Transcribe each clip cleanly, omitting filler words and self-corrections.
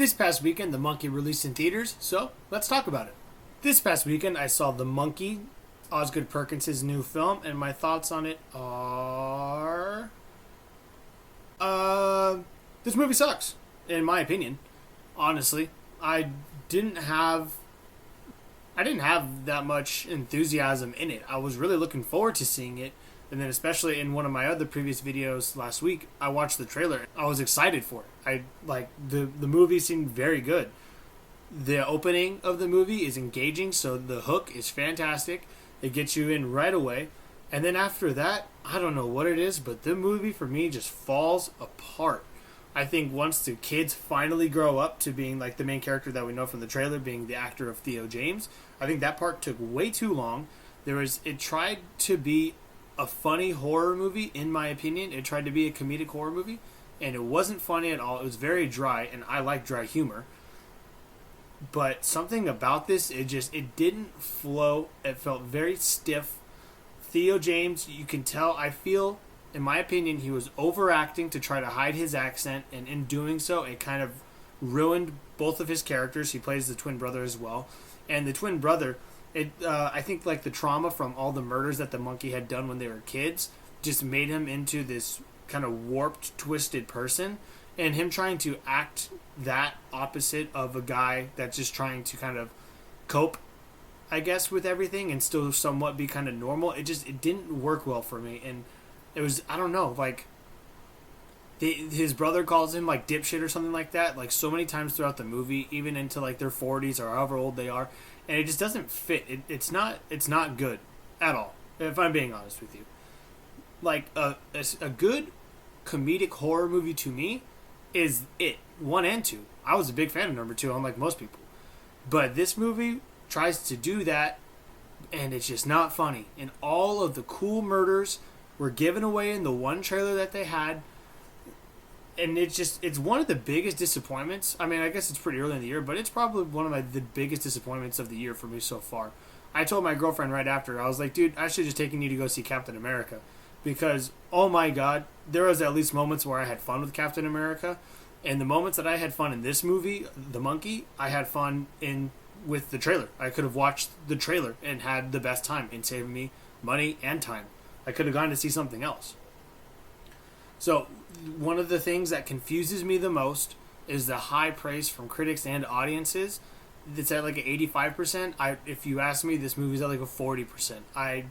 This past weekend, The Monkey released in theaters, so let's talk about it. This past weekend, I saw The Monkey, Osgood Perkins' new film, and my thoughts on it are... This movie sucks, in my opinion. Honestly, I didn't have that much enthusiasm in it. I was really looking forward to seeing it, and then especially in one of my other previous videos last week, I watched the trailer. I was excited for it. The movie seemed very good. The opening of the movie is engaging, so the hook is fantastic. It gets you in right away. And then after that, I don't know what it is, but the movie for me just falls apart. I think once the kids finally grow up to being like the main character that we know from the trailer, being the actor of Theo James, I think that part took way too long. It tried to be a funny horror movie, in my opinion. It tried to be a comedic horror movie, and it wasn't funny at all. It was very dry, and I like dry humor. But something about this, it didn't flow. It felt very stiff. Theo James, you can tell, I feel, in my opinion, he was overacting to try to hide his accent, and in doing so, it kind of ruined both of his characters. He plays the twin brother as well. And the twin brother, I think like the trauma from all the murders that the monkey had done when they were kids just made him into this kind of warped, twisted person. And him trying to act that opposite of a guy that's just trying to kind of cope, I guess, with everything and still somewhat be kind of normal. It didn't work well for me. And it was, I don't know, like, his brother calls him, like, dipshit or something like that, like, so many times throughout the movie, even into, like, their 40s or however old they are. And it just doesn't fit. It's not good at all, if I'm being honest with you. Like, a good comedic horror movie to me is It 1 and 2. I was a big fan of number 2, unlike most people. But this movie tries to do that, and it's just not funny. And all of the cool murders were given away in the one trailer that they had. And it's one of the biggest disappointments. I mean, I guess it's pretty early in the year, but it's probably one of the biggest disappointments of the year for me so far. I told my girlfriend right after, I was like, dude, I should have taken you to go see Captain America. Because, oh my god, there was at least moments where I had fun with Captain America. And the moments that I had fun in this movie, The Monkey, I had fun with the trailer. I could have watched the trailer and had the best time in saving me money and time. I could have gone to see something else. So, one of the things that confuses me the most is the high praise from critics and audiences. It's at like an 85%. If you ask me, this movie's at like a 40%. I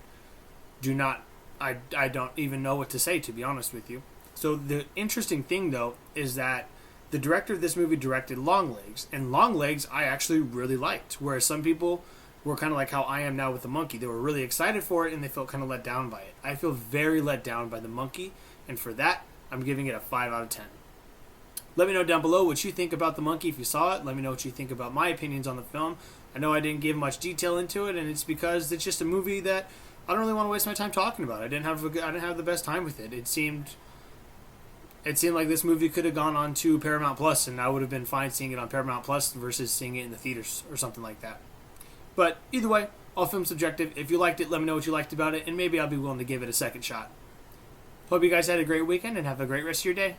don't even know what to say, to be honest with you. So the interesting thing, though, is that the director of this movie directed Longlegs, and Longlegs I actually really liked, whereas some people were kind of like how I am now with The Monkey. They were really excited for it, and they felt kind of let down by it. I feel very let down by The Monkey, and for that, I'm giving it a 5 out of 10. Let me know down below what you think about The Monkey if you saw it. Let me know what you think about my opinions on the film. I know I didn't give much detail into it, and it's because it's just a movie that I don't really want to waste my time talking about. I didn't have the best time with it. It seemed like this movie could have gone on to Paramount Plus, and I would have been fine seeing it on Paramount Plus versus seeing it in the theaters or something like that. But either way, all film's subjective. If you liked it, let me know what you liked about it, and maybe I'll be willing to give it a second shot. Hope you guys had a great weekend and have a great rest of your day.